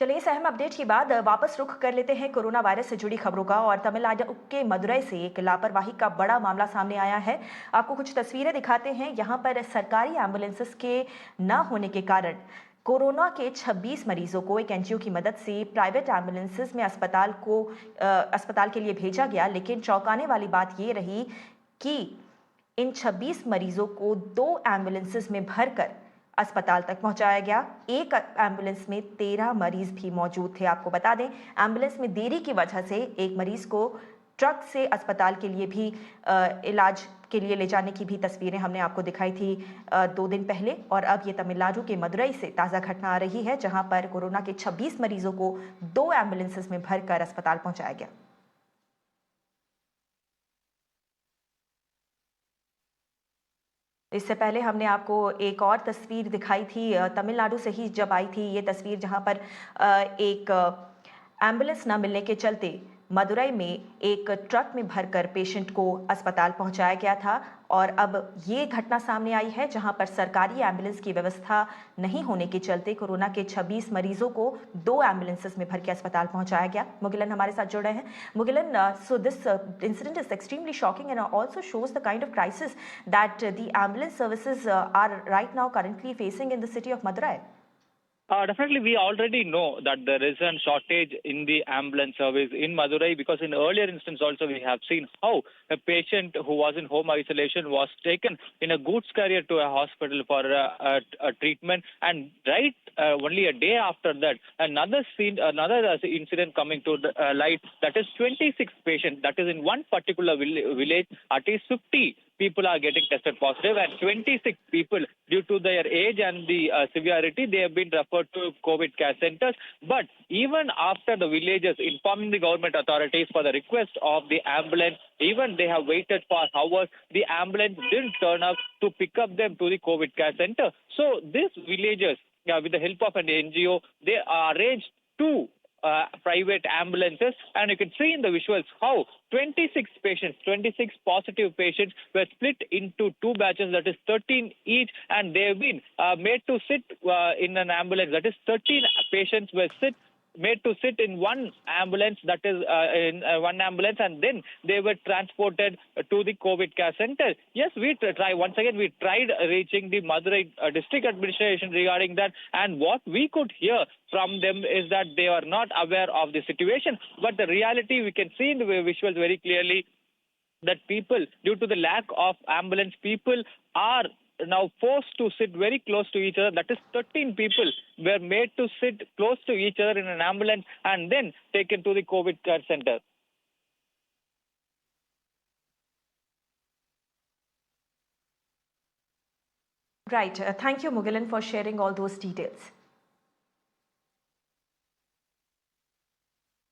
चलिए इस अहम अपडेट के बाद वापस रुख कर लेते हैं कोरोना वायरस से जुड़ी खबरों का। और तमिलनाडु के मदुरई से एक लापरवाही का बड़ा मामला सामने आया है। आपको कुछ तस्वीरें दिखाते हैं। यहाँ पर सरकारी एम्बुलेंसेस के न होने के कारण कोरोना के 26 मरीजों को एक एनजीओ की मदद से प्राइवेट एम्बुलेंसेस में अस्पताल के लिए भेजा गया। लेकिन चौंकाने वाली बात ये रही कि इन 26 मरीजों को 2 एम्बुलेंसेस में भरकर अस्पताल तक पहुंचाया गया। एक एम्बुलेंस में 13 मरीज भी मौजूद थे। आपको बता दें, एम्बुलेंस में देरी की वजह से एक मरीज को ट्रक से अस्पताल के लिए भी इलाज के लिए ले जाने की भी तस्वीरें हमने आपको दिखाई थी 2 दिन पहले। और अब ये तमिलनाडु के मदुरई से ताज़ा घटना आ रही है, जहां पर कोरोना के 26 मरीजों को 2 एम्बुलेंसेस में भरकर अस्पताल पहुंचाया गया। इससे पहले हमने आपको एक और तस्वीर दिखाई थी तमिलनाडु से ही जब आई थी ये तस्वीर, जहां पर एक एम्बुलेंस न मिलने के चलते मदुरई में एक ट्रक में भरकर पेशेंट को अस्पताल पहुंचाया गया था। और अब ये घटना सामने आई है, जहां पर सरकारी एम्बुलेंस की व्यवस्था नहीं होने के चलते कोरोना के 26 मरीजों को 2 एम्बुलेंसेस में भर के अस्पताल पहुंचाया गया। मुगिलन हमारे साथ जुड़ रहे हैं। Mugilan, so this incident is extremely shocking and also shows the kind of crisis that the ambulance services are right now currently facing in the city of Madurai. Definitely, we already know that there is a shortage in the ambulance service in Madurai, because in earlier instance also we have seen how a patient who was in home isolation was taken in a goods carrier to a hospital for a treatment, and only a day after that another incident coming to the light, that is 26 patients, that is in one particular village, at least 50 people are getting tested positive, and 26 people, due to their age and the severity, they have been referred to COVID care centers. But even after the villagers informing the government authorities for the request of the ambulance, even they have waited for hours, the ambulance didn't turn up to pick up them to the COVID care center. So these villagers, with the help of an NGO, they arranged two private ambulances, and you can see in the visuals how 26 patients, 26 positive patients were split into 2 batches, that is 13 each, and they have been made to sit in an ambulance, that is 13 patients were made to sit in one ambulance, that is one ambulance, and then they were transported to the COVID care center. Yes, we tried reaching the Madurai district administration regarding that, and what we could hear from them is that they are not aware of the situation. But the reality, we can see in the visuals very clearly that people, due to the lack of ambulance, people are now forced to sit very close to each other. That is 13 people were made to sit close to each other in an ambulance and then taken to the COVID care center. Right. Thank you, Mugilan, for sharing all those details.